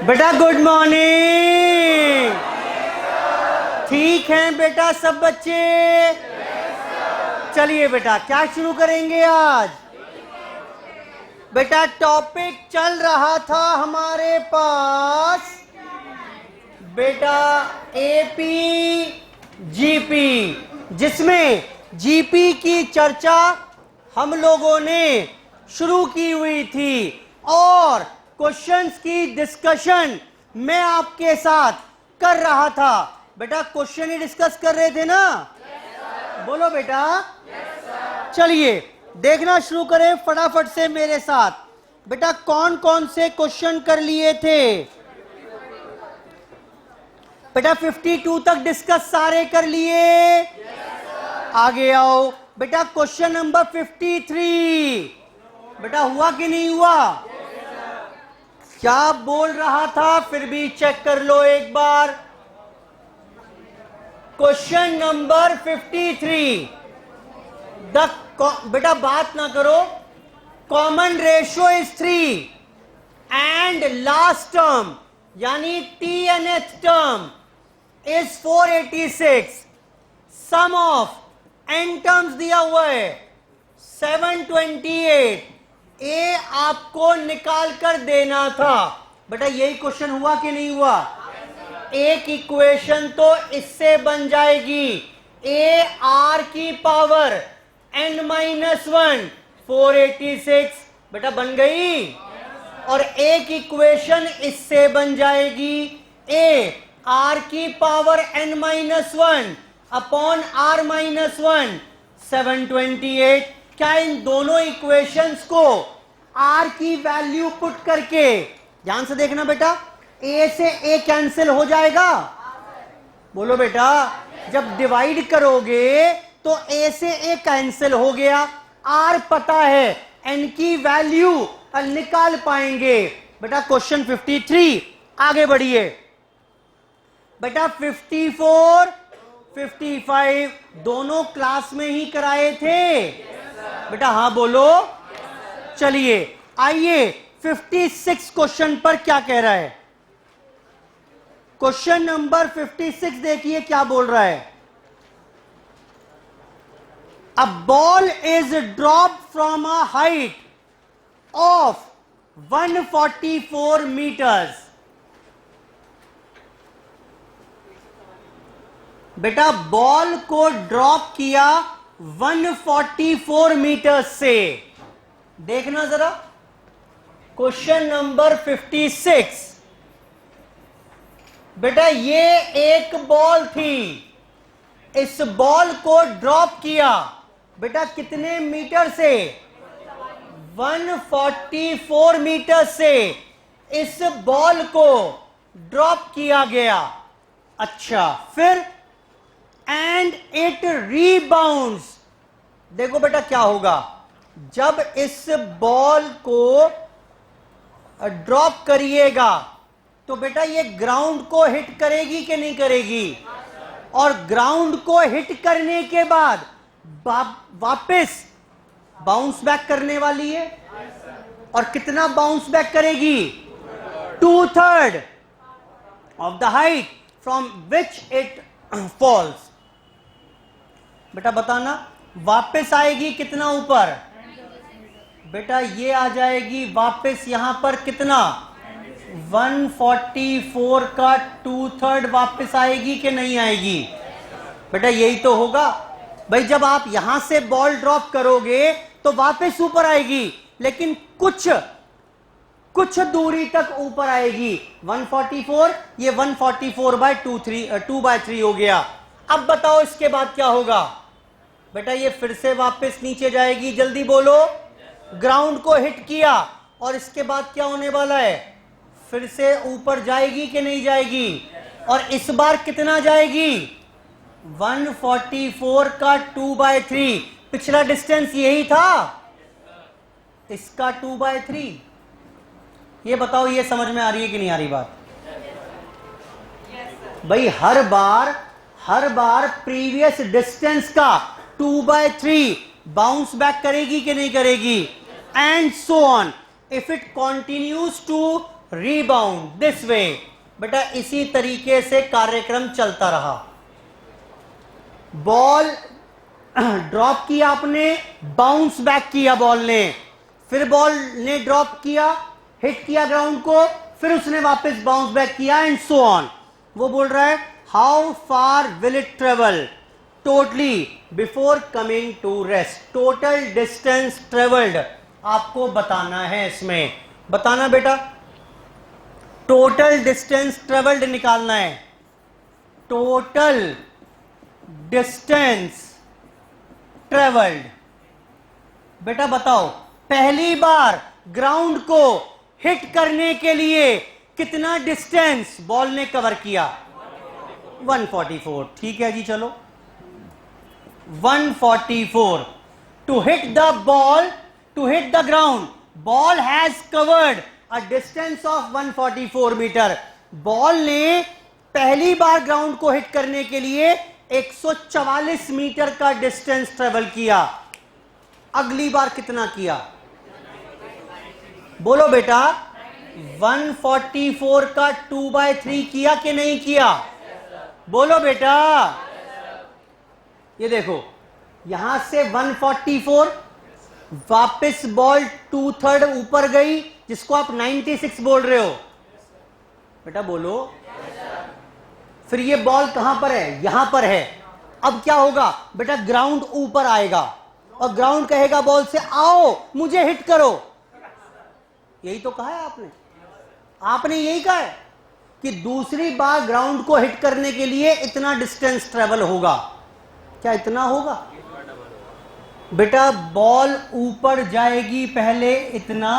बेटा good morning. ठीक हैं बेटा सब बच्चे? चलिए बेटा क्या शुरू करेंगे आज? बेटा टॉपिक चल रहा था हमारे पास बेटा एपी जीपी, जिसमें जीपी की चर्चा हम लोगों ने शुरू की हुई थी और क्वेश्चंस की डिस्कशन मैं आपके साथ कर रहा था। बेटा क्वेश्चन ही डिस्कस कर रहे थे ना? बोलो बेटा। चलिए देखना शुरू करें फटाफट से मेरे साथ। बेटा कौन कौन से क्वेश्चन कर लिए थे? बेटा 52 तक डिस्कस सारे कर लिए? आगे आओ बेटा। क्वेश्चन नंबर 53 बेटा हुआ कि नहीं हुआ? क्या बोल रहा था फिर भी चेक कर लो एक बार। क्वेश्चन नंबर 53 बेटा बात ना करो। Common ratio is 3 and last term यानी TNth term is 486। Sum of n terms दिया हुआ है 728। ए आपको निकाल कर देना था। बेटा यही क्वेश्चन हुआ कि नहीं हुआ? एक इक्वेशन तो इससे बन जाएगी ए आर की पावर n-1 486। बेटा बन गई। और एक इक्वेशन इससे बन जाएगी ए आर की पावर n-1 अपॉन r-1 728। क्या इन दोनों इक्वेशंस को r की वैल्यू पुट करके, ध्यान से देखना बेटा, a से a कैंसिल हो जाएगा? बोलो बेटा। जब डिवाइड करोगे तो a से a कैंसिल हो गया, r पता है, n की वैल्यू निकाल पाएंगे। बेटा क्वेश्चन 53 आगे बढ़िए। बेटा 54 55 दोनों क्लास में ही कराए थे? बेटा हाँ बोलो। चलिए आइए 56 क्वेश्चन पर क्या कह रहा है। क्वेश्चन नंबर 56 देखिए क्या बोल रहा है। A ball is drop from a height of 144 meters. बेटा बॉल को ड्रॉप किया 144 मीटर से। देखना जरा क्वेश्चन नंबर 56। बेटा ये एक बॉल थी, इस बॉल को ड्रॉप किया बेटा कितने मीटर से? 144 मीटर से इस बॉल को ड्रॉप किया गया। अच्छा फिर एंड इट रीबाउंड्स। देखो बेटा क्या होगा जब इस बॉल को ड्रॉप करिएगा तो बेटा ये ग्राउंड को हिट करेगी कि नहीं करेगी? और ग्राउंड को हिट करने के बाद वापस बाउंस बैक करने वाली है। और कितना बाउंस बैक करेगी? 2/3 of the height from which it falls. बेटा बताना वापस आएगी कितना ऊपर? बेटा ये आ जाएगी वापस यहां पर कितना? 144 का 2/3 वापस आएगी कि नहीं आएगी? बेटा यही तो होगा भाई। जब आप यहां से बॉल ड्रॉप करोगे तो वापस ऊपर आएगी, लेकिन कुछ दूरी तक ऊपर आएगी। 144 ये 144/2/3 हो गया। अब बताओ इसके बाद क्या होगा? बेटा ये फिर से वापस नीचे जाएगी। जल्दी बोलो। ग्राउंड को हिट किया और इसके बाद क्या होने वाला है? फिर से ऊपर जाएगी कि नहीं जाएगी? और इस बार कितना जाएगी? 144 का 2/3। पिछला डिस्टेंस यही था, इसका 2/3। ये बताओ ये समझ में आ रही है कि नहीं आ रही बात? भाई हर बार प्रीवियस डिस्टेंस का 2/3 बाउंस बैक करेगी कि नहीं करेगी? And so on. If it continues to rebound this way. बेटा इसी तरीके से कार्यक्रम चलता रहा। बॉल ड्रॉप किया आपने, बाउंस बैक किया बॉल ने, फिर बॉल ने ड्रॉप किया, हिट किया ग्राउंड को, फिर उसने वापस बाउंस बैक किया एंड सो ऑन। वो बोल रहा है how far will it travel totally before coming to rest. Total distance travelled आपको बताना है, इसमें बताना बेटा, टोटल डिस्टेंस ट्रेवल्ड निकालना है। Total distance travelled. बेटा बताओ पहली बार ग्राउंड को हिट करने के लिए कितना डिस्टेंस बॉल ने कवर किया? 144। ठीक है जी, चलो 144 to hit the ball, to hit the ground, ball has covered a distance of 144 meter. Ball ने पहली बार ग्राउंड को हिट करने के लिए 144 मीटर का डिस्टेंस ट्रेवल किया। अगली बार कितना किया? बोलो बेटा 144 का 2/3 किया कि नहीं किया? बोलो बेटा। ये देखो यहां से 144, वापस बॉल 2/3 ऊपर गई, जिसको आप 96 बोल रहे हो। बेटा बोलो। फिर ये बॉल कहां पर है? यहां पर है। अब क्या होगा बेटा? ग्राउंड ऊपर आएगा और ग्राउंड कहेगा बॉल से आओ मुझे हिट करो। यही तो कहा है आपने, आपने यही कहा है कि दूसरी बार ग्राउंड को हिट करने के लिए इतना डिस्टेंस ट्रेवल होगा। क्या इतना होगा? बेटा बॉल ऊपर जाएगी पहले इतना,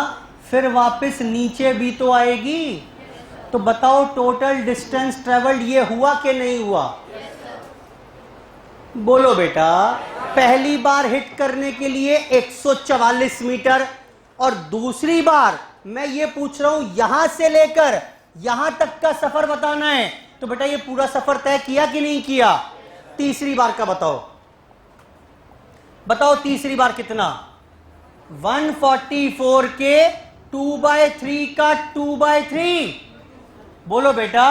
फिर वापस नीचे भी तो आएगी। तो बताओ टोटल डिस्टेंस ट्रेवल्ड ये हुआ कि नहीं हुआ? बोलो बेटा। पहली बार हिट करने के लिए 144 मीटर, और दूसरी बार मैं ये पूछ रहा हूं यहां से लेकर यहां तक का सफर बताना है। तो बेटा ये पूरा सफर तय किया कि नहीं किया? तीसरी बार का बताओ, बताओ तीसरी बार कितना? 144 के 2/3 का 2/3। बोलो बेटा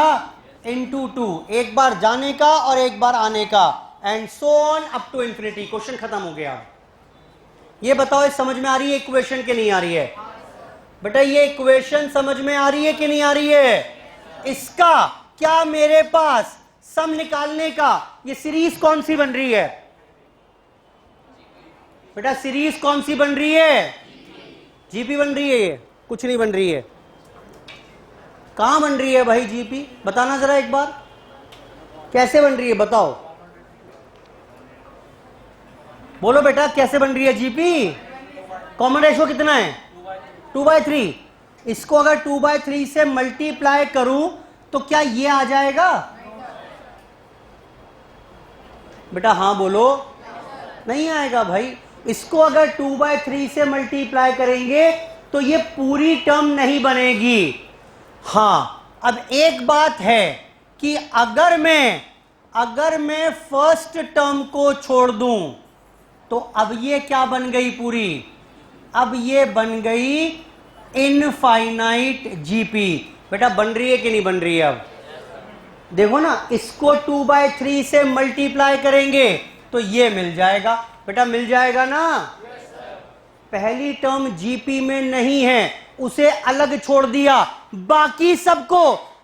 इंटू 2, एक बार जाने का और एक बार आने का, and so on up to infinity. Question खत्म हो गया। ये बताओ समझ में आ रही है इक्वेशन कि नहीं आ रही है? बेटा ये इक्वेशन समझ में आ रही है कि नहीं आ रही है? इसका क्या मेरे पास सम निकालने का ये सीरीज कौन सी बन रही है? बेटा सीरीज कौन सी बन रही है? जीपी बन रही है। ये कुछ नहीं बन रही है। कहां बन रही है भाई जीपी? बताना जरा एक बार, कैसे बन रही है बताओ। बोलो बेटा कैसे बन रही है जीपी? कॉमन रेशो कितना है? 2/3। इसको अगर 2/3 से मल्टीप्लाई करूं तो क्या ये आ जाएगा? बेटा हाँ बोलो। नहीं आएगा भाई। इसको अगर 2/3 से मल्टीप्लाई करेंगे तो ये पूरी टर्म नहीं बनेगी। हां अब एक बात है कि अगर मैं फर्स्ट टर्म को छोड़ दूं तो अब ये क्या बन गई पूरी? अब ये बन गई इनफाइनाइट जीपी। बेटा बन रही है कि नहीं बन रही है? अब देखो ना, इसको 2/3 से मल्टीप्लाई करेंगे तो ये मिल जाएगा। बेटा मिल जाएगा ना? पहली टर्म जीपी में नहीं है, उसे अलग छोड़ दिया, बाकी सबको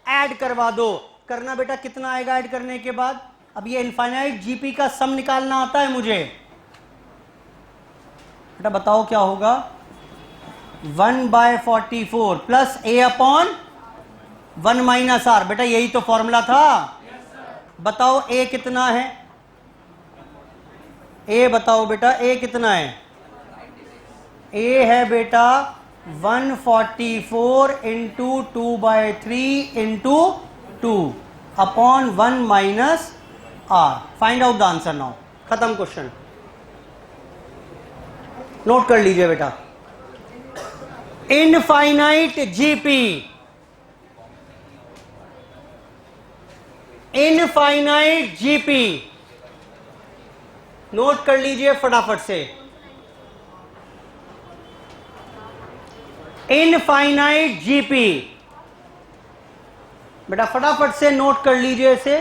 ऐड करवा दो। करना बेटा कितना आएगा ऐड करने के बाद? अब ये इनफाइनाइट जीपी का सम निकालना आता है मुझे। बेटा बताओ क्या होगा? 1/44 plus a upon 1 minus r. बेटा यही तो फॉर्मूला था। बताओ a कितना है? a बताओ बेटा a कितना है? a है बेटा 144 into 2/3 into 2 upon 1 minus r. Find out the answer now. खत्म क्वेश्चन। नोट कर लीजिए बेटा। Infinite GP, infinite GP note कर लीजिए फटाफट से। Infinite GP. बेटा फटाफट से नोट कर लीजिए इसे।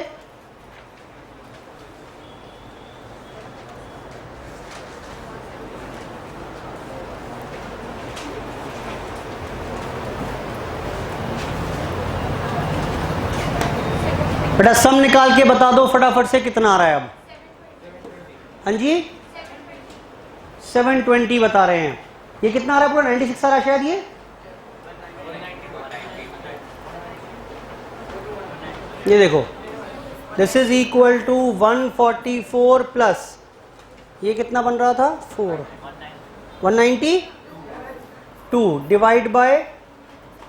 बेटा सम निकाल के बता दो फटाफट से कितना आ रहा है अब। हाँ जी 720 बता रहे हैं। ये कितना आ रहा है पूरा 96 आ रहा है शायद। ये देखो this is equal to 144 plus ये कितना बन रहा था 4 192 डिवाइड बाय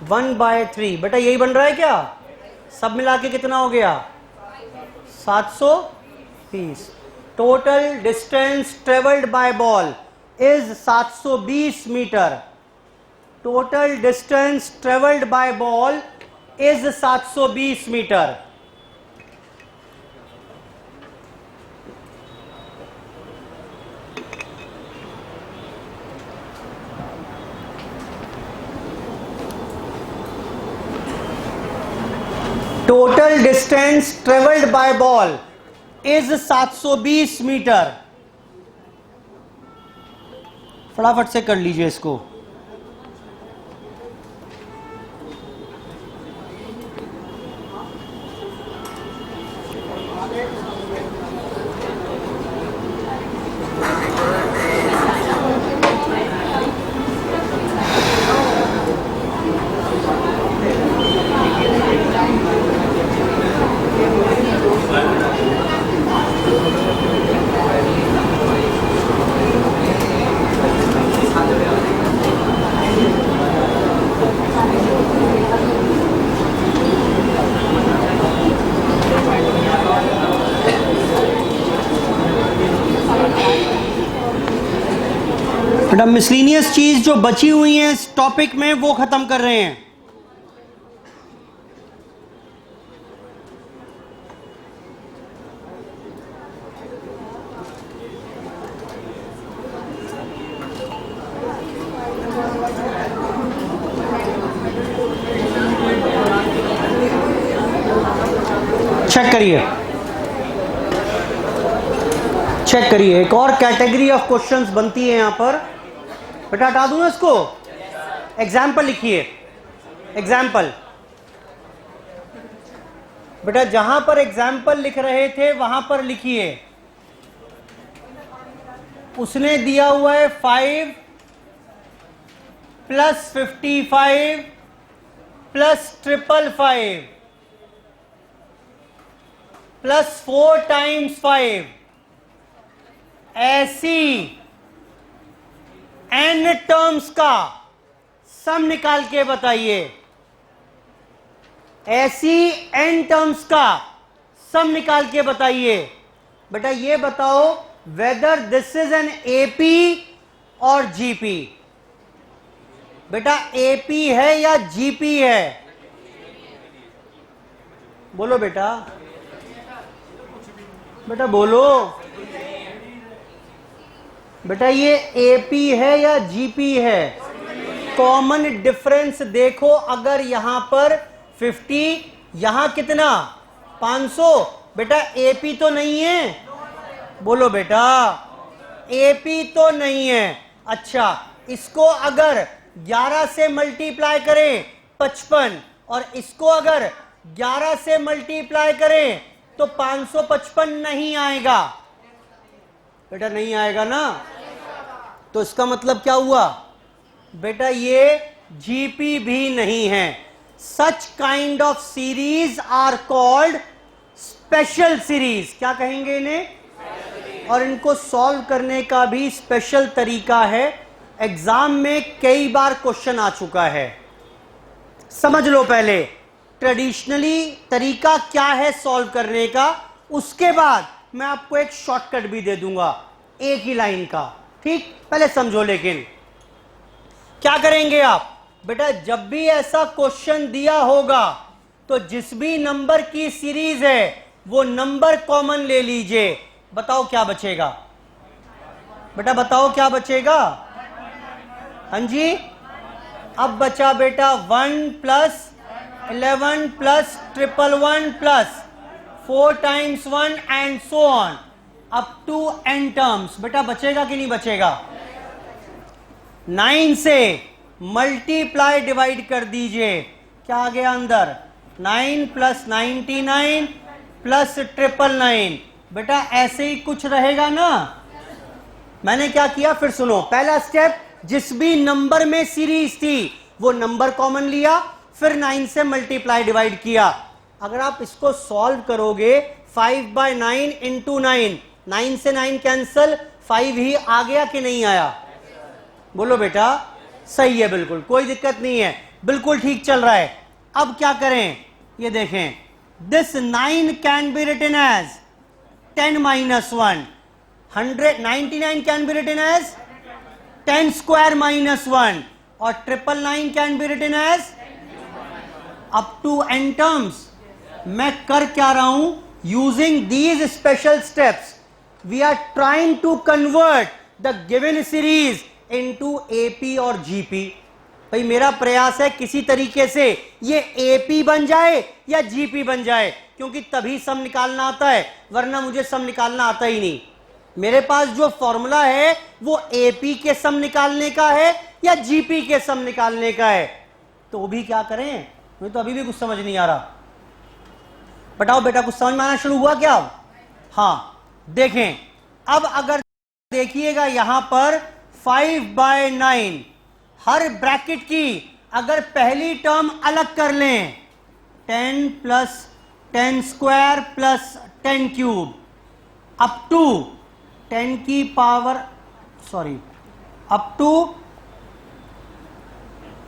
1/3। बेटा यही बन रहा है क्या? सब मिला के कितना हो गया 720। Total distance travelled by ball is 720 meter. Total distance travelled by ball is 720 meter. Total distance travelled by ball is 720 meter. फटाफट से कर लीजिए इसको। बेटा मिसलिनियस चीज जो बची हुई है इस टॉपिक में वो खत्म कर रहे हैं। चेक करिए चेक करिए। एक और कैटेगरी ऑफ क्वेश्चंस बनती है यहां पर। बेटा हटा दूं इसको। एग्जाम्पल लिखिए। एग्जाम्पल बेटा जहां पर एग्जाम्पल लिख रहे थे वहां पर लिखिए। उसने दिया हुआ है 5 प्लस 55 प्लस 555 प्लस 4 टाइम्स 5। ऐसी n टर्म्स का सम निकाल के बताइए। ऐसी n टर्म्स का सम निकाल के बताइए। बेटा ये बताओ whether this is an AP और जीपी। बेटा एपी है या जीपी है? बोलो बेटा। बेटा बोलो। बेटा ये एपी है या जीपी है? कॉमन डिफरेंस देखो। अगर यहां पर 50 यहां कितना 500। बेटा एपी तो नहीं है। बोलो बेटा एपी तो नहीं है। अच्छा इसको अगर 11 से मल्टीप्लाई करें 55 और इसको अगर 11 से मल्टीप्लाई करें तो 555 नहीं आएगा। बेटा नहीं आएगा ना। तो इसका मतलब क्या हुआ? बेटा ये जीपी भी नहीं है। Such kind of series are called special series. क्या कहेंगे इन्हें? और इनको सॉल्व करने का भी स्पेशल तरीका है। एग्जाम में कई बार क्वेश्चन आ चुका है। समझ लो पहले ट्रेडिशनली तरीका क्या है सॉल्व करने का, उसके बाद मैं आपको एक शॉर्टकट भी दे दूंगा एक ही लाइन का। ठीक पहले समझो। लेकिन क्या करेंगे आप? बेटा जब भी ऐसा क्वेश्चन दिया होगा तो जिस भी नंबर की सीरीज है वो नंबर कॉमन ले लीजिए। बताओ क्या बचेगा? बेटा बताओ क्या बचेगा? हाँ जी अब बचा बेटा 1 plus 11 plus 111 plus 4 times 1 and so on up to n terms. बेटा बचेगा कि नहीं बचेगा? 9 से मल्टीप्लाई डिवाइड कर दीजिए, क्या आ गया अंदर? 9 प्लस 99 प्लस 999। बेटा ऐसे ही कुछ रहेगा ना। मैंने क्या किया फिर सुनो, पहला स्टेप, जिस भी नंबर में सीरीज थी वो नंबर कॉमन लिया, फिर 9 से मल्टीप्लाई डिवाइड किया। अगर आप इसको सॉल्व करोगे 5/9 इंटू 9 से 9 कैंसल, 5 ही आ गया कि नहीं आया? बोलो बेटा, सही है, बिल्कुल कोई दिक्कत नहीं है, बिल्कुल ठीक चल रहा है। अब क्या करें, ये देखें, this 9 can be written as 10 minus 1, 199 can be written as 10 square minus 1, और 999 can be written as up to n terms. मैं कर क्या रहा हूं, using these special steps we are trying to convert the given series into AP और GP. भाई मेरा प्रयास है किसी तरीके से ये एपी बन जाए या जीपी बन जाए, क्योंकि तभी सम निकालना आता है, वरना मुझे सम निकालना आता ही नहीं। मेरे पास जो फॉर्मूला है वो एपी के सम निकालने का है या जीपी के सम निकालने का है। तो भी क्या करें, मुझे तो अभी भी कुछ समझ नहीं आ रहा। बताओ बेटा, कुछ समझ में आना शुरू हुआ क्या? हाँ देखें, अब अगर देखिएगा यहां पर 5/9, हर ब्रैकेट की अगर पहली टर्म अलग कर लें, 10 plus 10 square plus 10 cube up to 10 की पावर अप टू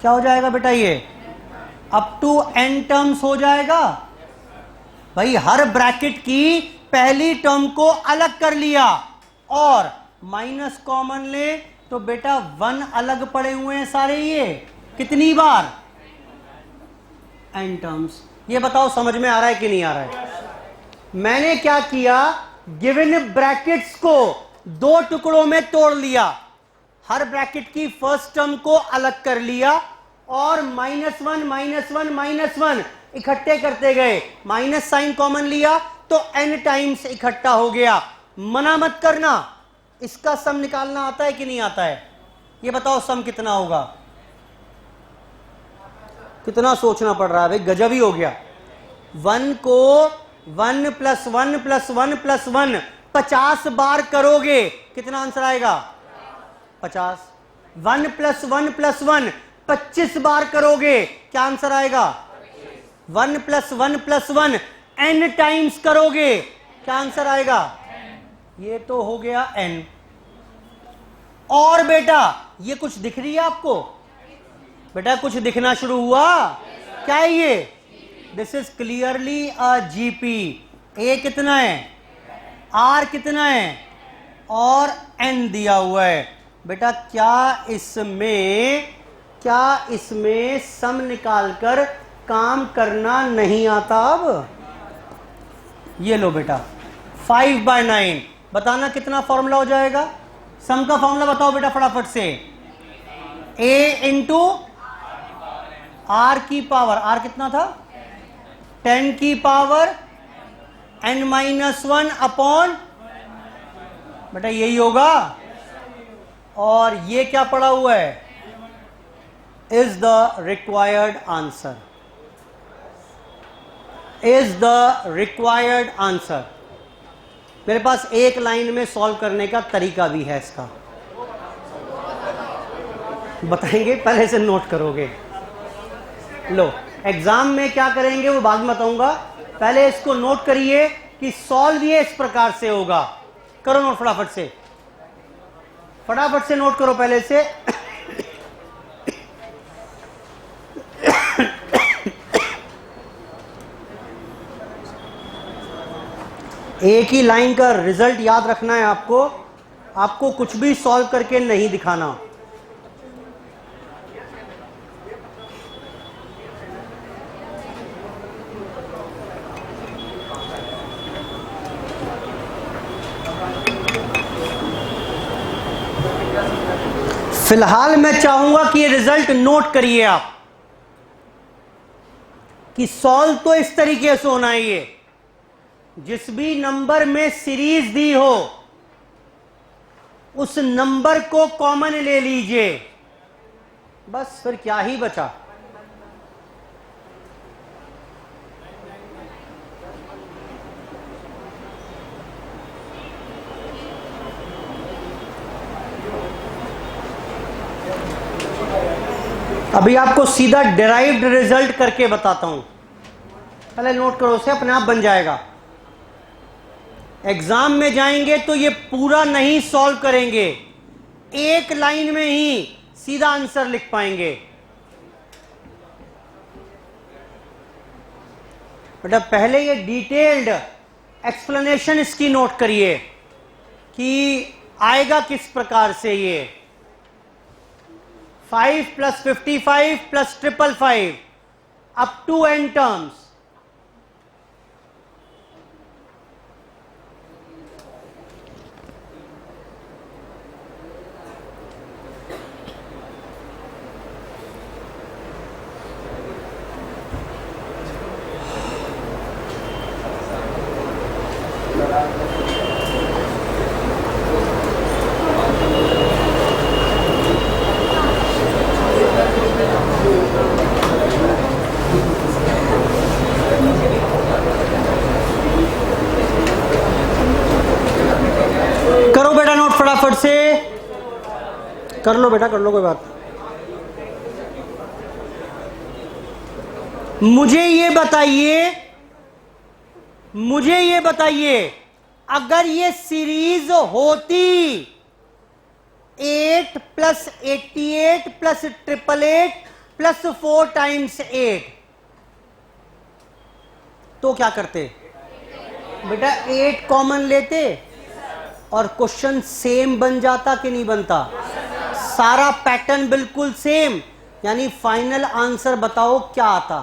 क्या हो जाएगा बेटा, ये अप टू n टर्म्स हो जाएगा। भाई हर ब्रैकेट की पहली टर्म को अलग कर लिया और माइनस कॉमन ले तो बेटा 1 अलग पड़े हुए हैं सारे, ये कितनी बार? n terms. ये बताओ समझ में आ रहा है कि नहीं आ रहा है? मैंने क्या किया, गिवन ब्रैकेट्स को 2 टुकड़ों में तोड़ लिया, हर ब्रैकेट की फर्स्ट टर्म को अलग कर लिया और -1 -1 -1 इकट्ठे करते गए, माइनस साइन कॉमन लिया तो n टाइम्स इकट्ठा हो गया। मना मत करना, इसका सम निकालना आता है कि नहीं आता है? ये बताओ सम कितना होगा? कितना सोचना पड़ रहा है भाई, गजब ही हो गया। 1 को 1 प्लस 1 प्लस 1 प्लस 1 50 बार करोगे, कितना आंसर आएगा? 50। 1 प्लस 1 प्लस 1 25 बार करोगे, क्या आंसर आएगा? 1 प्लस 1 प्लस 1 n टाइम्स करोगे, क्या आंसर आएगा? ये तो हो गया n। और बेटा ये कुछ दिख रही है आपको? बेटा कुछ दिखना शुरू हुआ, क्या है ये? This is clearly a GP. A कितना है, आर कितना है, और n दिया हुआ है। बेटा क्या इसमें सम निकालकर काम करना नहीं आता? अब ये लो बेटा 5/9, बताना कितना फॉर्मूला हो जाएगा? सम का फॉर्मूला बताओ बेटा फटाफट से। a इंटू आर की पावर, आर कितना था? 10 की पावर n-1 अपॉन, बेटा यही होगा। और ये क्या पड़ा हुआ है? Is the required answer, is the required answer. मेरे पास एक लाइन में सॉल्व करने का तरीका भी है इसका, बताएंगे, पहले से नोट करोगे। लो एग्जाम में क्या करेंगे वो बाद में बताऊंगा, पहले इसको नोट करिए कि सॉल्व ये इस प्रकार से होगा। करो नोट फटाफट से, फटाफट से नोट करो पहले से। एक ही लाइन का रिजल्ट याद रखना है आपको, आपको कुछ भी सॉल्व करके नहीं दिखाना। फिलहाल मैं चाहूंगा कि ये रिजल्ट नोट करिए आप, कि सॉल्व तो इस तरीके से होना है। ये जिस भी नंबर में सीरीज दी हो उस नंबर को कॉमन ले लीजिए, बस फिर क्या ही बचा। अभी आपको सीधा डिराइव्ड रिजल्ट करके बताता हूं, पहले नोट करो, उसे अपने आप बन जाएगा। एग्जाम में जाएंगे तो ये पूरा नहीं सॉल्व करेंगे, एक लाइन में ही सीधा आंसर लिख पाएंगे। बेटा पहले ये डिटेल्ड एक्सप्लेनेशन इसकी नोट करिए कि आएगा किस प्रकार से। ये 5 + 55 + 555 अप टू n टर्म्स। करो बेटा नोट फटाफट से, कर लो बेटा, कर लो, कोई बात। मुझे ये बताइए अगर ये सीरीज होती 8 + 88 + 888 + 4 × 8 तो क्या करते बेटा? 8 कॉमन लेते और क्वेश्चन सेम बन जाता कि नहीं बनता? सारा पैटर्न बिल्कुल सेम, यानी फाइनल आंसर बताओ क्या आता?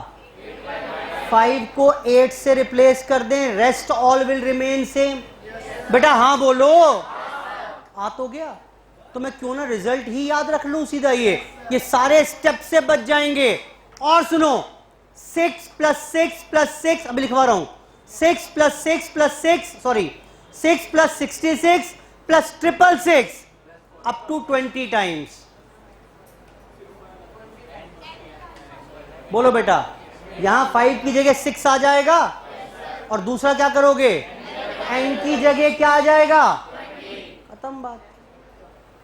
5 को 8 से रिप्लेस कर दें, rest all will remain same. बेटा हाँ बोलो, आ तो गया। तो मैं क्यों ना रिजल्ट ही याद रख लूं सीधा, ये सारे स्टेप से बच जाएंगे। और सुनो, 6 + 6 + 6, अभी लिखवा रहा हूं, 6 + 6 + 6 सॉरी 6 + 66 + 666 अप टू 20 टाइम्स। बोलो बेटा, यहां 5 की जगह 6 आ जाएगा और दूसरा क्या करोगे? n की जगह क्या आ जाएगा? खत्म बात,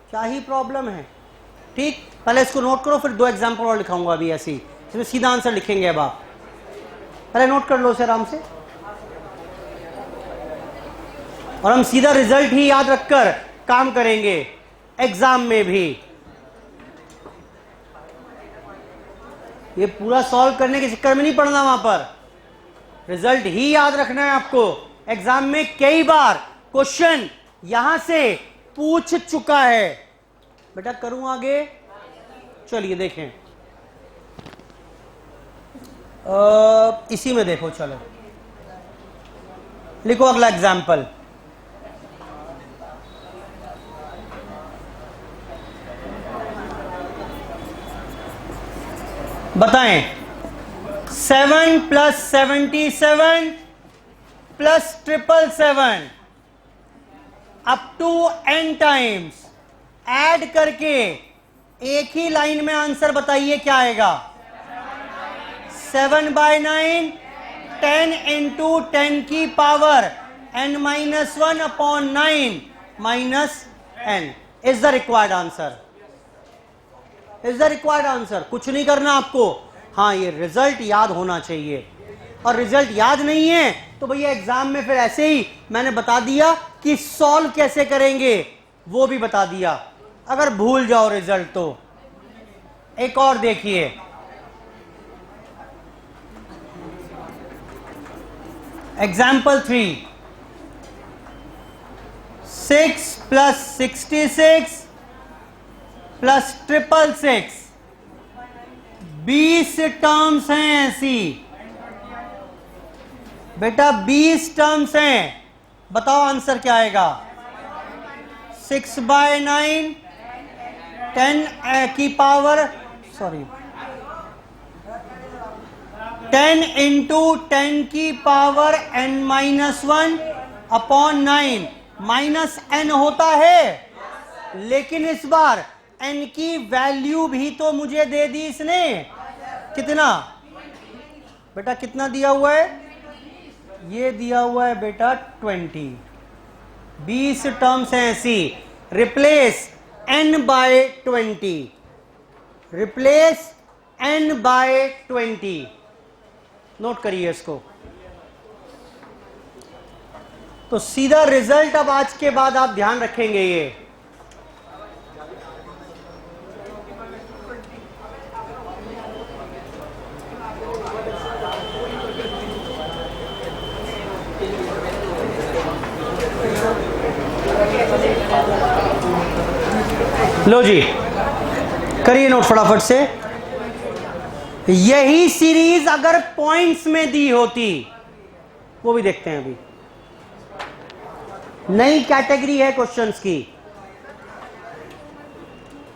क्या ही प्रॉब्लम है। ठीक, पहले इसको नोट करो, फिर 2 एग्जाम्पल और लिखाऊंगा अभी ऐसी, इसमें सीधा आंसर लिखेंगे। अब आप पहले नोट कर लो इसे आराम से, और हम सीधा रिजल्ट ही याद रखकर काम करेंगे एग्जाम में भी। ये पूरा सॉल्व करने के चक्कर में नहीं पड़ना, वहां पर रिजल्ट ही याद रखना है आपको। एग्जाम में कई बार क्वेश्चन यहां से पूछ चुका है। बेटा करूं आगे? चलिए देखें, इसी में देखो, चलो लिखो अगला एग्जाम्पल। बताएं, 7 + 77 + 777 up to n times add करके एक ही लाइन में आंसर बताइए क्या आएगा? 7/9 10 × 10 की power n-1/9 -n is the required answer. Is the required answer. कुछ नहीं करना आपको, हाँ ये रिजल्ट याद होना चाहिए। और रिजल्ट याद नहीं है तो भैया एग्जाम में फिर ऐसे ही मैंने बता दिया कि सॉल्व कैसे करेंगे, वो भी बता दिया। अगर भूल जाओ रिजल्ट तो एक और देखिए, एग्जाम्पल 3, 6 + 66 + 666 20 टर्म्स हैं ऐसी। बेटा 20 टर्म्स हैं, बताओ आंसर क्या आएगा? 6/9 10 की पावर 10 इंटू 10 की power n-1 upon 9 minus n होता है, लेकिन इस बार n की वैल्यू भी तो मुझे दे दी इसने। कितना बेटा, कितना दिया हुआ है? ये दिया हुआ है बेटा 20। 20 टर्म्स हैं ऐसी। Replace n by 20, replace n by 20। Note करिए इसको। तो सीधा रिजल्ट अब आज के बाद आप ध्यान रखेंगे ये। लो जी, करिए नोट फटाफट से। यही सीरीज अगर पॉइंट्स में दी होती, वो भी देखते हैं अभी। नई कैटेगरी है क्वेश्चंस की,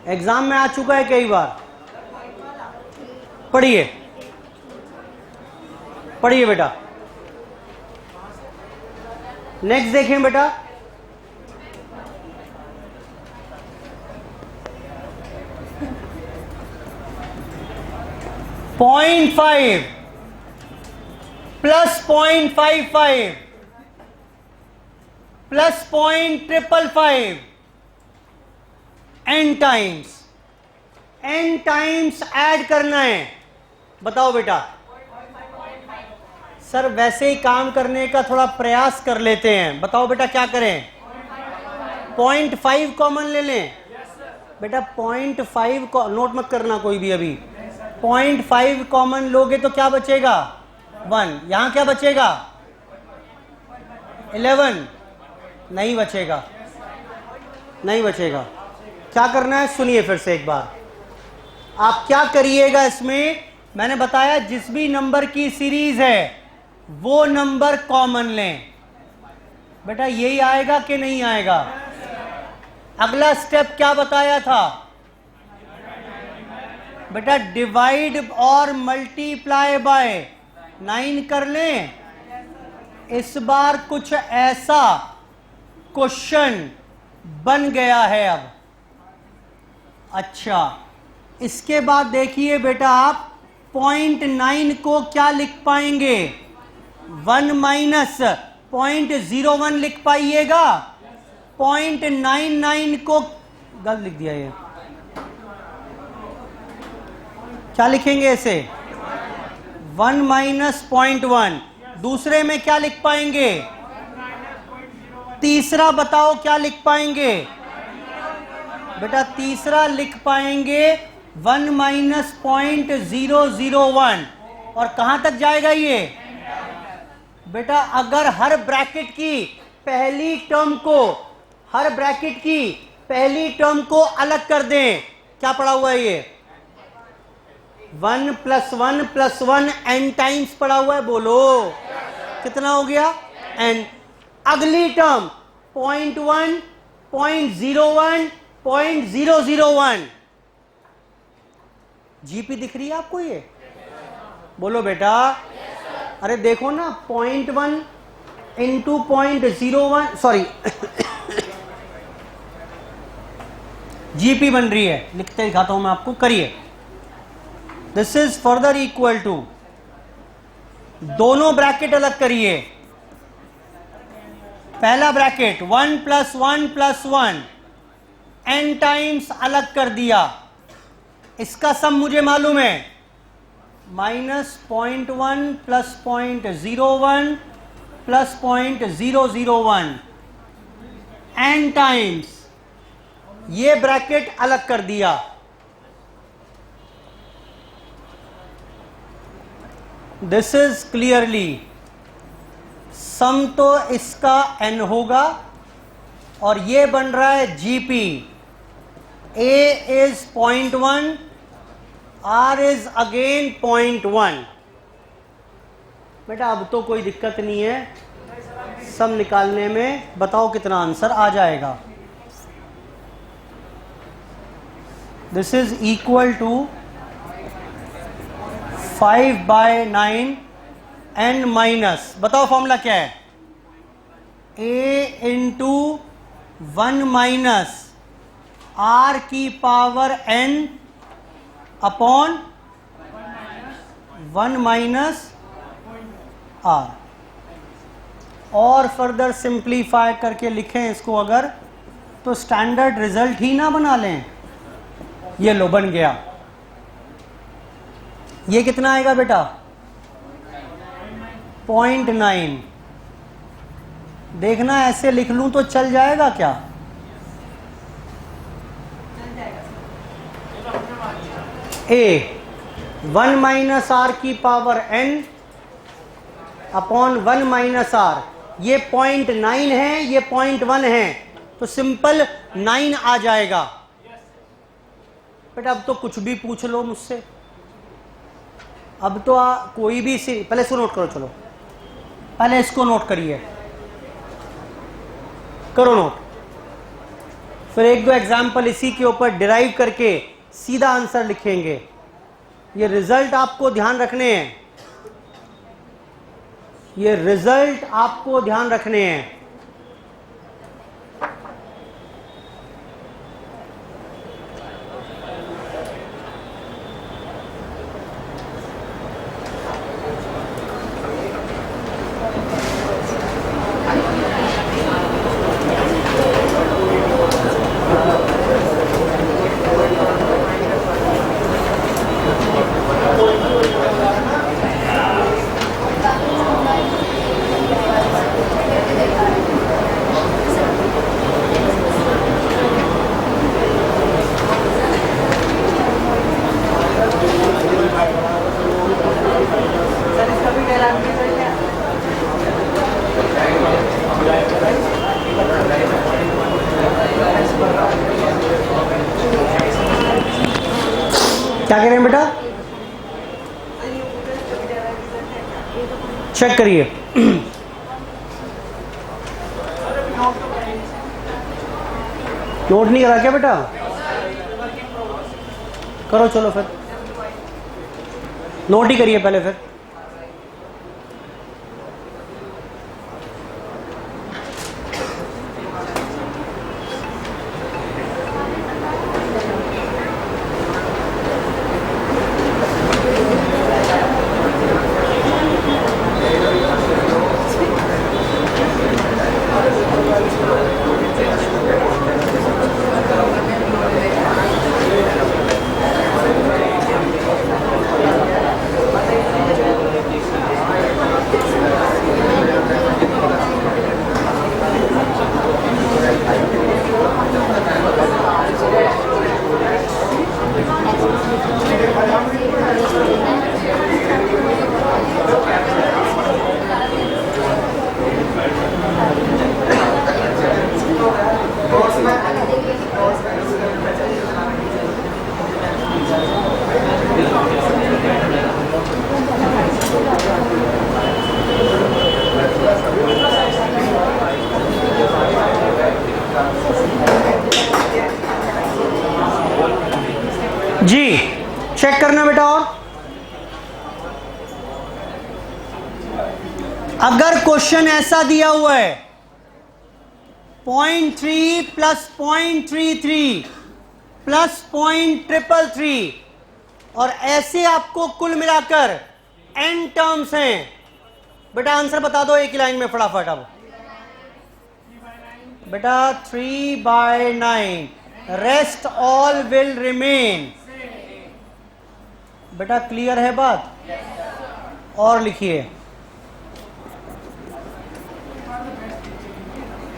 एग्जाम में आ चुका है कई बार। पढ़िए पढ़िए बेटा। नेक्स्ट देखें बेटा। .5 plus 0.55 plus 0.555 n times add करना है। बताओ बेटा। सर वैसे ही काम करने का थोड़ा प्रयास कर लेते हैं। बताओ बेटा क्या करें? 0.5 कॉमन ले लें बेटा। 0.5 को नोट मत करना कोई भी अभी। 0.5 कॉमन लोगे तो क्या बचेगा? 1। यहां क्या बचेगा? 11। नहीं बचेगा, नहीं बचेगा। क्या करना है सुनिए फिर से एक बार। आप क्या करिएगा इसमें, मैंने बताया जिस भी नंबर की सीरीज है वो नंबर कॉमन लें। बेटा यही आएगा कि नहीं आएगा? अगला स्टेप क्या बताया था बेटा? डिवाइड और मल्टीप्लाई बाय 9 कर लें। इस बार कुछ ऐसा क्वेश्चन बन गया है अब। अच्छा, इसके बाद देखिए बेटा, आप 0.9 को क्या लिख पाएंगे? 1 माइनस 0.01 लिख पाइएगा। 0.99 को गलत लिख दिया ये, क्या लिखेंगे इसे? 1 माइनस 0.1। दूसरे में क्या लिख पाएंगे? तीसरा बताओ क्या लिख पाएंगे बेटा? तीसरा लिख पाएंगे 1 माइनस 0.001। और कहां तक जाएगा ये बेटा? अगर हर ब्रैकेट की पहली टर्म को, हर ब्रैकेट की पहली टर्म को अलग कर दें, क्या पड़ा हुआ है ये? 1 प्लस 1 प्लस 1 n टाइम्स पड़ा हुआ है। बोलो कितना हो गया? n। अगली टर्म 0.1, 0.01, 0.001। जीपी दिख रही है आपको ये? बोलो बेटा। अरे देखो ना, 0.1 इंटू 0.01, सॉरी जीपी बन रही है। लिखते दिखाता हूं मैं आपको, करिए। This is further equal to, दोनों ब्रैकेट अलग करिए। पहला bracket 1 plus 1 plus 1 n times अलग कर दिया। इसका सम मुझे मालूम है, -0.1 प्लस 0.01 प्लस 0.001 n टाइम्स। ये ब्रैकेट अलग कर दिया। दिस इज क्लियरली सम तो इसका n होगा और ये बन रहा है GP. a is 0.1, r is again 0.1। बेटा अब तो कोई दिक्कत नहीं है सम निकालने में। बताओ कितना आंसर आ जाएगा? This is equal to 5/9 n minus, बताओ फॉर्मूला क्या है, a इंटू 1 माइनस r की power n upon 1 minus r। और फर्दर सिंप्लीफाई करके लिखें इसको अगर, तो स्टैंडर्ड रिजल्ट ही ना बना लें। ये लो बन गया। ये कितना आएगा बेटा, 0.9। देखना ऐसे लिख लूं तो चल जाएगा क्या, a 1 माइनस आर की power n upon 1 minus r, ये 0.9 है, ये 0.1 है, तो सिंपल 9 आ जाएगा। बेटा अब तो कुछ भी पूछ लो मुझसे, अब तो कोई भी पहले इसको नोट करो, चलो पहले इसको नोट करिए, करो नोट, फिर एक दो एग्जाम्पल इसी के ऊपर डिराइव करके सीधा आंसर लिखेंगे। ये रिजल्ट आपको ध्यान रखने हैं, ये रिजल्ट आपको ध्यान रखने हैं। क्या कह रहे हैं बेटा, चेक करिए। नोट नहीं करा क्या बेटा, करो चलो फिर, नोट ही करिए पहले फिर। जी चेक करना बेटा। और अगर क्वेश्चन ऐसा दिया हुआ है 0.3 प्लस 0.33 प्लस 0.333 और ऐसे आपको कुल मिलाकर n टर्म्स हैं, बेटा आंसर बता दो एक ही लाइन में फटाफट। अब बेटा 3/9, रेस्ट ऑल विल रिमेन। बेटा क्लियर है बात, और लिखिए।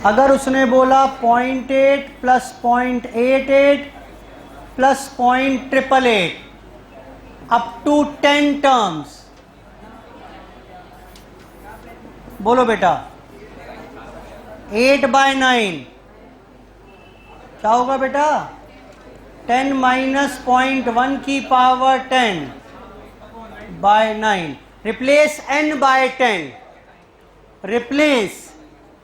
अगर उसने बोला 0.8 plus 0.88 plus 0.888 up to 10 terms, बोलो बेटा 8/9 क्या होगा बेटा, 10 माइनस 0.1 की power 10/9, replace n by 10, replace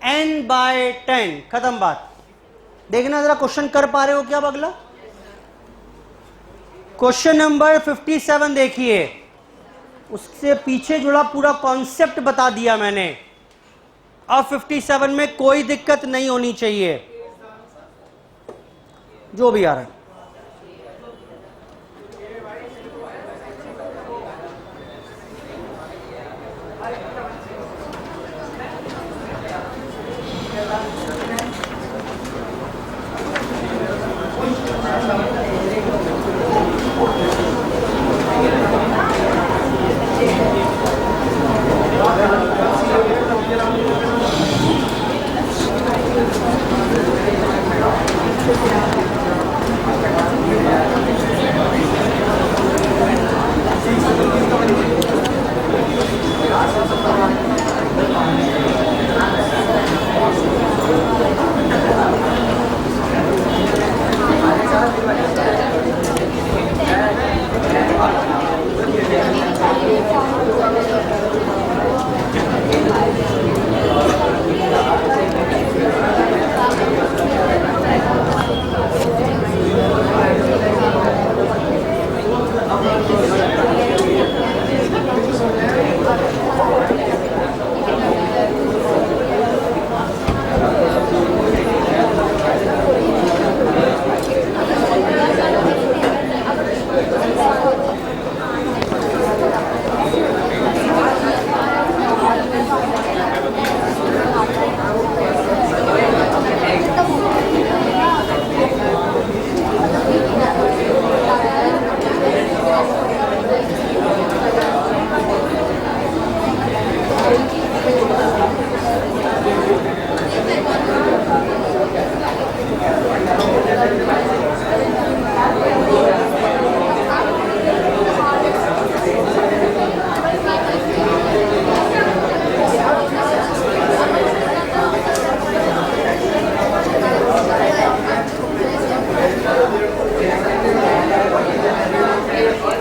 n by 10, खत्म बात। देखना जरा क्वेश्चन कर पा रहे हो क्या अगला। क्वेश्चन नंबर 57 देखिए, उससे पीछे जुड़ा पूरा कॉन्सेप्ट बता दिया मैंने। अब 57 में कोई दिक्कत नहीं होनी चाहिए, जो भी आ रहा है।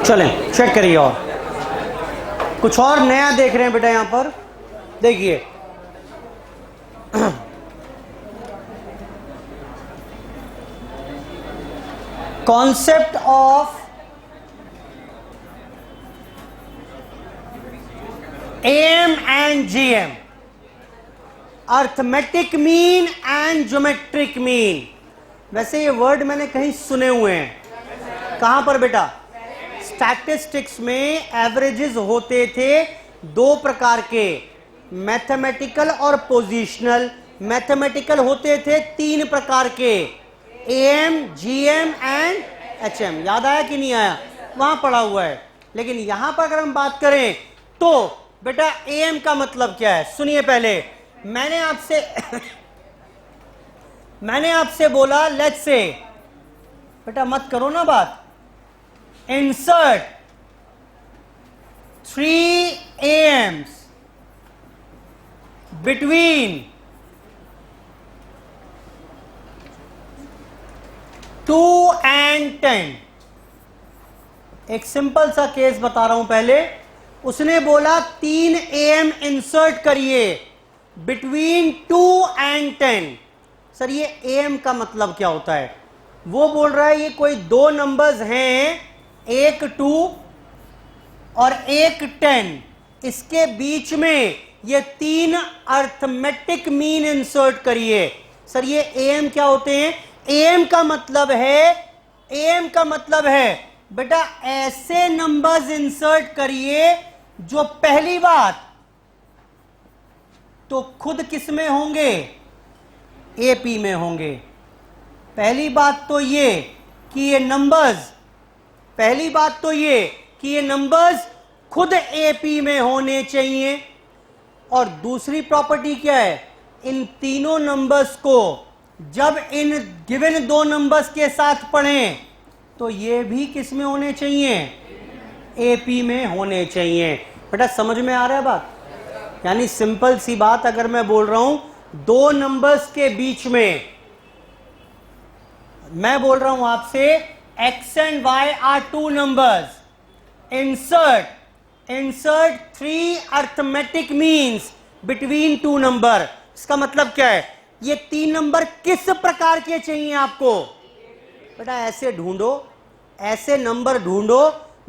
चलें चेक करिए, और कुछ और नया देख रहे हैं बेटा। यहां पर देखिए, concept of AM and GM, arithmetic mean and geometric mean. वैसे ये वर्ड मैंने कहीं सुने हुए हैं। कहां पर बेटा? स्टैटिस्टिक्स में एवरेजेस होते थे दो प्रकार के, मैथमेटिकल और पोजीशनल। मैथमेटिकल होते थे तीन प्रकार के, एएम, जीएम एंड एचएम। याद आया कि नहीं आया? वहां पढ़ा हुआ है। लेकिन यहां पर अगर हम बात करें तो बेटा एएम का मतलब क्या है? सुनिए पहले, मैंने आपसे बोला, लेट्स से, बेटा मत करो ना बात, insert 3 AMs between 2 and 10। एक सिंपल सा केस बता रहा हूं पहले। उसने बोला 3 AM इंसर्ट करिए बिटवीन 2 and 10। सर ये AM का मतलब क्या होता है? वो बोल रहा है ये कोई दो नंबर्स हैं, एक 2 और एक 10, इसके बीच में ये तीन अर्थमेटिक मीन इंसर्ट करिए। सर ये एएम क्या होते हैं? एएम का मतलब है बेटा ऐसे नंबर्स इंसर्ट करिए जो पहली बात तो खुद किस में होंगे? एपी में होंगे। पहली बात तो ये कि ये नंबर्स खुद एपी में होने चाहिए। और दूसरी प्रॉपर्टी क्या है? इन तीनों नंबर्स को जब इन गिवन दो नंबर्स के साथ पढ़ें तो ये भी किस में होने चाहिए? एपी में होने चाहिए। बेटा समझ में आ रहा है बात? यानी सिंपल सी बात, अगर मैं बोल रहा हूं दो नंबर्स के बीच में, मैं बोल रहा हूं आपसे x and y are two numbers, insert 3 arithmetic means between two number. इसका मतलब क्या है? ये तीन नंबर किस प्रकार के चाहिए आपको? बेटा ऐसे ढूंढो ऐसे नंबर ढूंढो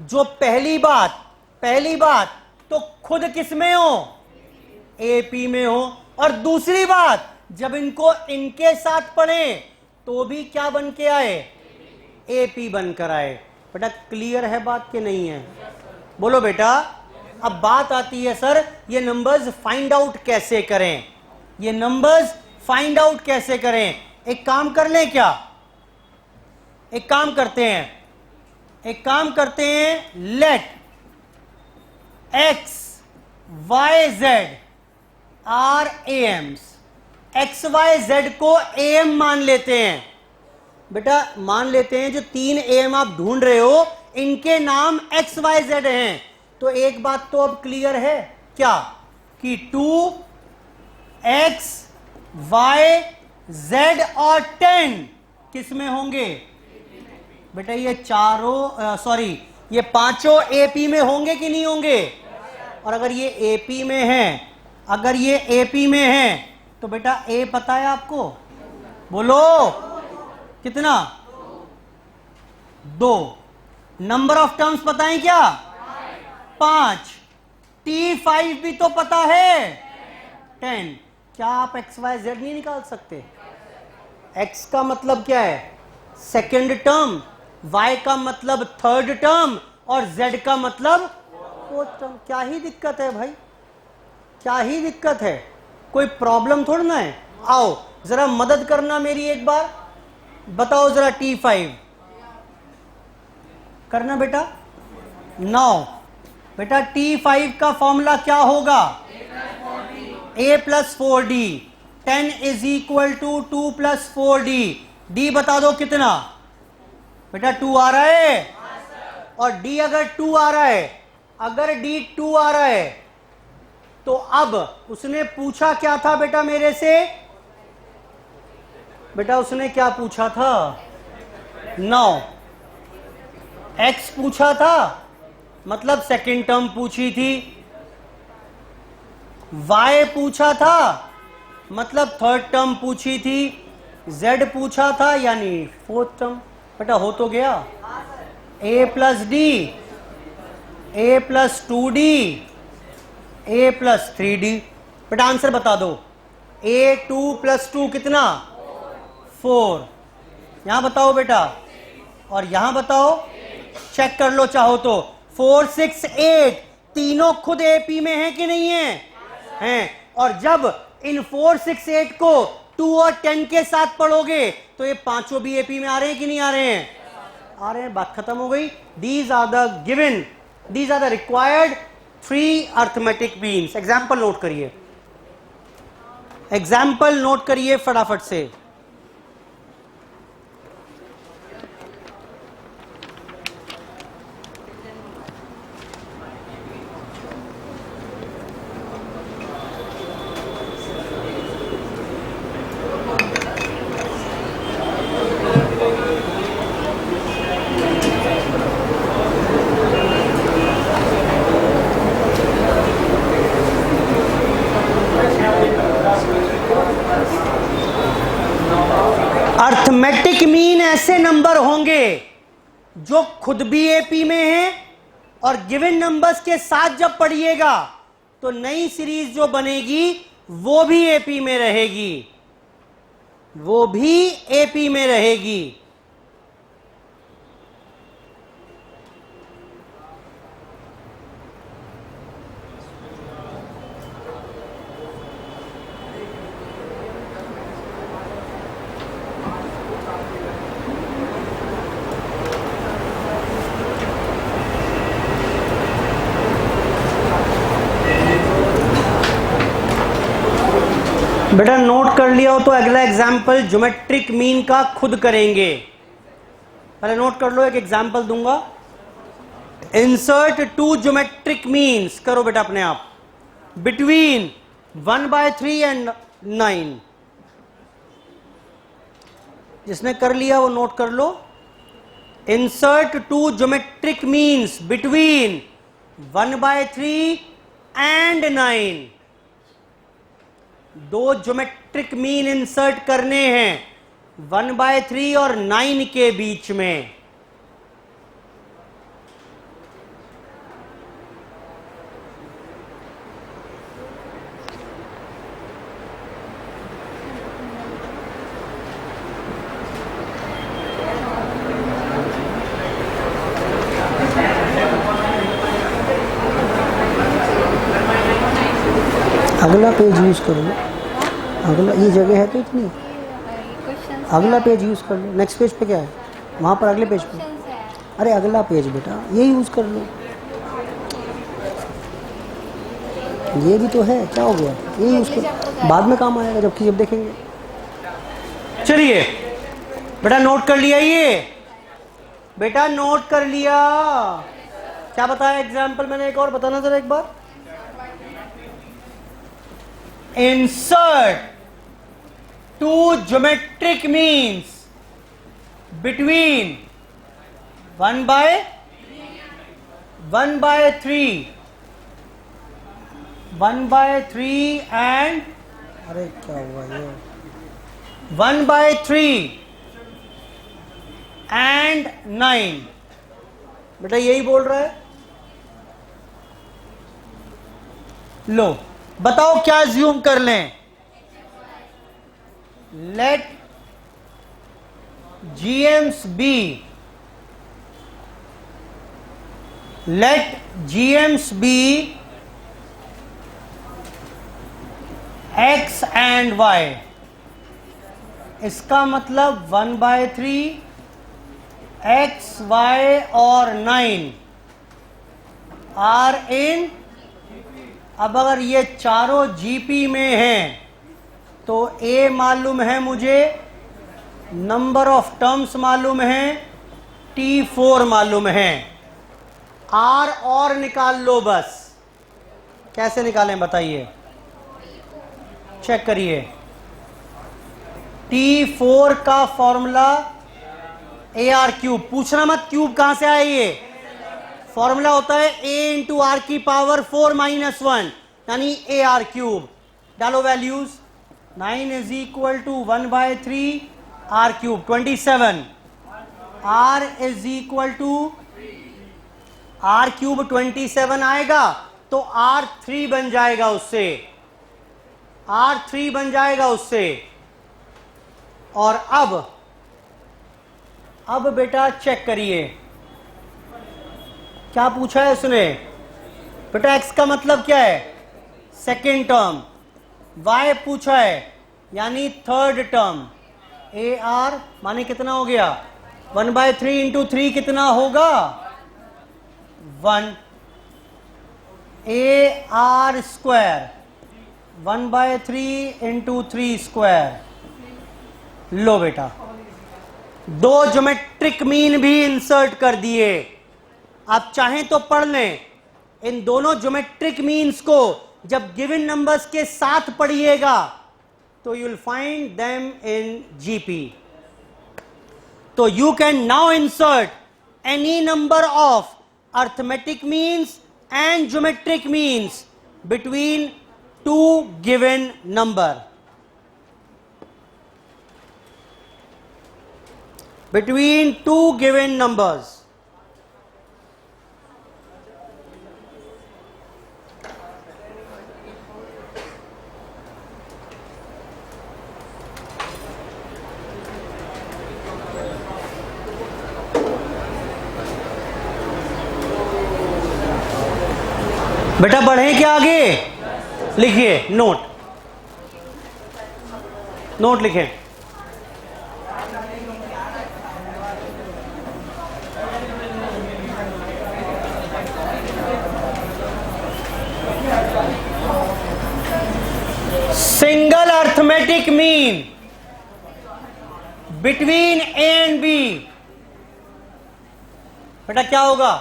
जो पहली बात तो खुद किस में हो, एपी में हो, और दूसरी बात जब इनको इनके साथ पढ़ें तो भी क्या बन के आए, एपी बनकर आए। बेटा क्लियर है बात कि नहीं है? बोलो बेटा। अब बात आती है सर ये नंबर्स फाइंड आउट कैसे करें, ये नंबर्स फाइंड आउट कैसे करें? एक काम कर लें क्या, एक काम करते हैं, let x y z are AMs. X y z को एम मान लेते हैं। बेटा मान लेते हैं जो 3 एम आप ढूंढ रहे हो इनके नाम एक्स वाई जेड हैं। तो एक बात तो अब क्लियर है क्या कि 2x y z और 10 किस में होंगे? बेटा ये ये पांचों एपी में होंगे कि नहीं होंगे? और अगर ये एपी में है तो बेटा ए पता है आपको? बोलो कितना? 2। नंबर ऑफ टर्म्स पता है क्या? 5। T5 भी तो पता है 10। क्या आप एक्स वाई जेड नहीं निकाल सकते? x का मतलब क्या है? सेकेंड टर्म, y का मतलब थर्ड टर्म और z का मतलब फोर्थ टर्म। क्या ही दिक्कत है भाई, क्या ही दिक्कत है? कोई प्रॉब्लम थोड़ा ना है। आओ जरा मदद करना मेरी एक बार, बताओ जरा T5 करना बेटा। 9 बेटा T5 का फॉर्मूला क्या होगा? a plus 4d। 10 is equal to 2 plus 4d। d बता दो कितना? बेटा 2 आ रहा है, और d अगर 2 आ रहा है, अगर d 2 आ रहा है तो अब उसने पूछा क्या था बेटा मेरे से? बेटा उसने क्या पूछा था? 9 x पूछा था, मतलब सेकेंड टर्म पूछी थी। y पूछा था, मतलब थर्ड टर्म पूछी थी। z पूछा था यानी फोर्थ टर्म। बेटा हो तो गया। a plus D, a plus 2d, a plus 3d। बेटा आंसर बता दो। a2 प्लस 2 कितना? 4। यहां बताओ बेटा, और यहां बताओ, चेक कर लो चाहो तो। 4 6 8 तीनों खुद एपी में हैं कि नहीं है? हैं। और जब इन 4 6 8 को 2 और 10 के साथ पढ़ोगे तो ये पांचों भी एपी में आ रहे हैं कि नहीं आ रहे हैं? आ रहे हैं। बात खत्म हो गई। These are the required 3 arithmetic means. Example note करिए फटाफट से। अर्थमेटिक मीन ऐसे नंबर होंगे जो खुद भी एपी में हैं, और गिवन नंबर्स के साथ जब पढ़िएगा तो नई सीरीज जो बनेगी वो भी एपी में रहेगी, बेटा नोट कर लिया हो तो अगला एग्जाम्पल ज्योमेट्रिक मीन का खुद करेंगे। पहले नोट कर लो, एक एग्जाम्पल दूंगा। इंसर्ट 2 ज्योमेट्रिक मीन्स करो बेटा अपने आप, बिटवीन 1/3 एंड 9। जिसने कर लिया वो नोट कर लो। Insert 2 geometric means between 1/3 and 9। 2 geometric mean insert करने हैं 1/3 और 9 के बीच में। अगला पेज यूज़ कर लो, अगला ये जगह है तो इतनी, अगला पेज यूज़ कर लो। नेक्स्ट पेज पे क्या है, वहाँ पर अगले पेज पे, अरे अगला पेज बेटा ये यूज़ कर लो, ये भी तो है, क्या हो गया, ये यूज़ कर, बाद में काम आएगा जबकि जब देखेंगे। चलिए बेटा नोट कर लिया, ये बेटा नोट कर लिया। क्या बताया एग्जाम्पल मैंने, एक और बताना जरा एक बार। Insert two geometric means between 1/3 1/3 and, अरे क्या हुआ ये, 1/3 एंड 9। बेटा यही बोल रहा है। लो बताओ क्या ज्यूम कर लें। Let GMs be, let GMs be X and Y। इसका मतलब 1/3 X, Y और 9 आर इन। अब अगर ये चारों GP में हैं तो A मालूम है मुझे, नंबर ऑफ टर्म्स मालूम है, T4 मालूम है, R और निकाल लो बस। कैसे निकालें बताइए, चेक करिए। T4 का फॉर्मूला AR क्यूब, पूछना मत क्यूब कहां से आया, ये फॉर्मूला होता है A इंटू आर की पावर 4 - 1 यानी AR क्यूब। डालो values, 9 is equal to 1/3 R cube 27, R is equal to R cube 27 आएगा तो R3 बन जाएगा उससे, R3 बन जाएगा उससे। और अब बेटा चेक करिए क्या पूछा है उसने। बेटा x का मतलब क्या है, सेकेंड टर्म, y पूछा है यानी थर्ड टर्म। AR माने कितना हो गया, 1/3 इंटू 3 कितना होगा 1। AR square 1/3 into 3 square. लो बेटा दो ज्योमेट्रिक मीन भी इंसर्ट कर दिए। आप चाहें तो पढ़ लें, इन दोनों ज्योमेट्रिक मीन्स को जब गिवन नंबर्स के साथ पढ़िएगा तो you will find them in GP। तो you can now insert any number of arithmetic means and geometric means between to given number, between two given numbers। बेटा बढ़ें क्या आगे, लिखिए नोट, नोट लिखें। Single arithmetic mean between A and B। बेटा क्या होगा,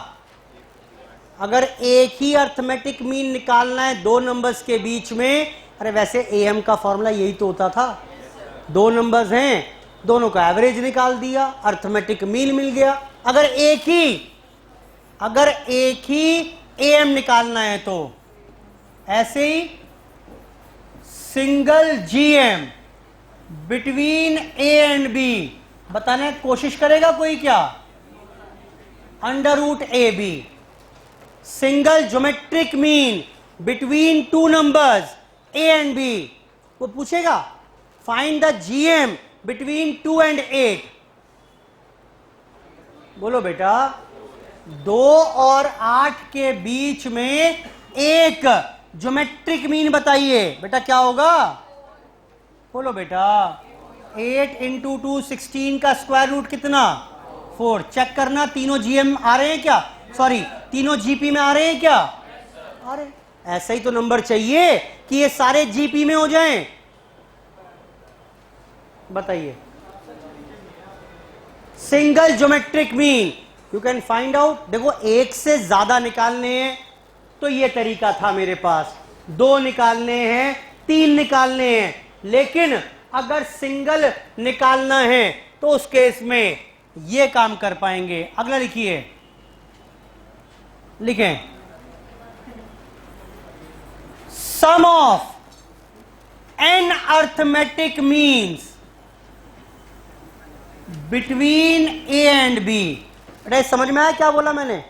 अगर एक ही अर्थमेटिक मीन निकालना है दो नंबर्स के बीच में, अरे वैसे AM का फॉर्मूला यही तो होता था, दो नंबर्स हैं दोनों का एवरेज निकाल दिया, अर्थमेटिक मीन मिल गया। अगर एक ही AM निकालना है तो ऐसे ही single GM between A and B बताने की कोशिश करेगा कोई क्या, √AB। Single geometric mean between two numbers A and B, वो पूछेगा find the GM between 2 and 8। बोलो बेटा 2 और 8 के बीच में एक ज्योमेट्रिक मीन बताइए बेटा क्या होगा, बोलो बेटा। 8 इंटू 2 16 का स्क्वायर रूट कितना 4। चेक करना तीनों जीएम आ रहे हैं क्या, सॉरी तीनों जीपी में आ रहे हैं क्या, आ रहे। ऐसा ही तो नंबर चाहिए कि ये सारे जीपी में हो जाएं। बताइए single geometric mean you can find out. देखो एक से ज्यादा निकालने हैं तो ये तरीका था मेरे पास, 2 निकालने हैं 3 निकालने हैं, लेकिन अगर सिंगल निकालना है तो उस केस में ये काम कर पाएंगे। अगला लिखिए, लिखें sum of n arithmetic means between a and b। अरे समझ में आया क्या बोला मैंने,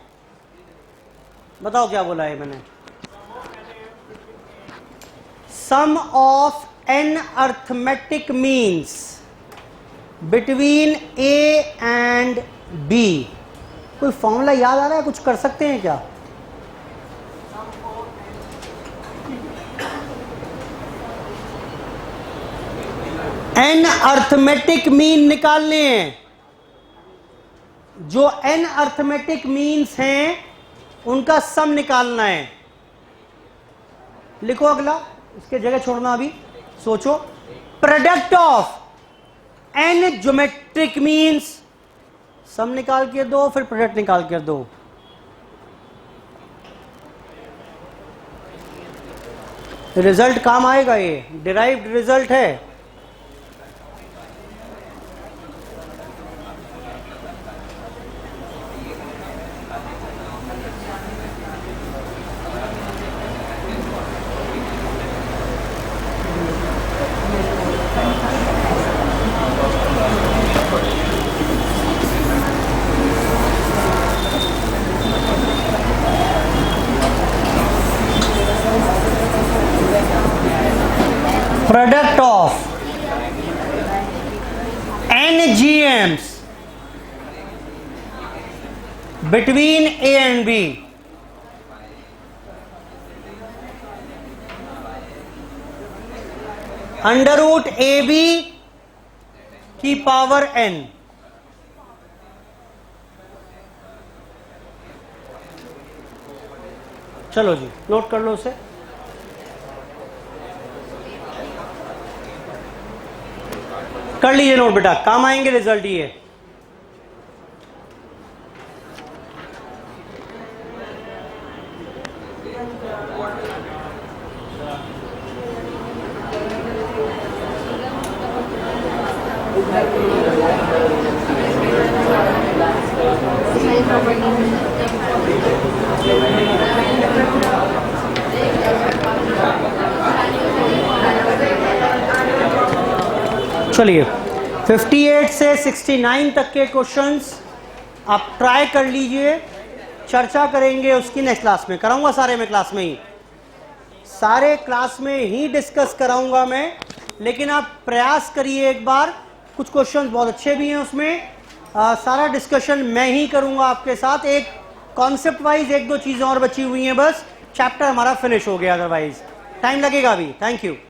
बताओ क्या बोला है मैंने। Sum of n arithmetic means between a and b। कोई फॉर्मूला याद आ रहा है, कुछ कर सकते हैं क्या। n अर्थमेटिक मीन निकालने हैं, जो n अर्थमेटिक मीन्स हैं उनका सम निकालना है। लिखो अगला, इसके जगह छोड़ना, अभी सोचो। Product of n geometric means, sum निकाल के दो फिर प्रोडक्ट निकाल कर दो। रिजल्ट काम आएगा, ये डिराइव्ड रिजल्ट है। Product of n GMs between A and B under root AB की पावर n। चलो जी नोट कर लो उसे। कर लीजिए नोट बेटा, काम आएंगे रिजल्ट ये। चलिए 58 से 69 तक के क्वेश्चंस आप ट्राई कर लीजिए, चर्चा करेंगे उसकी नेक्स्ट क्लास में। कराऊंगा सारे में क्लास में ही, सारे क्लास में ही डिस्कस कराऊंगा मैं, लेकिन आप प्रयास करिए एक बार। कुछ क्वेश्चंस बहुत अच्छे भी हैं उसमें, सारा डिस्कशन मैं ही करूंगा आपके साथ। एक कॉन्सेप्ट वाइज 1-2 चीज़ें और बची हुई हैं, बस चैप्टर हमारा फिनिश हो गया, अदरवाइज टाइम लगेगा अभी। Thank you.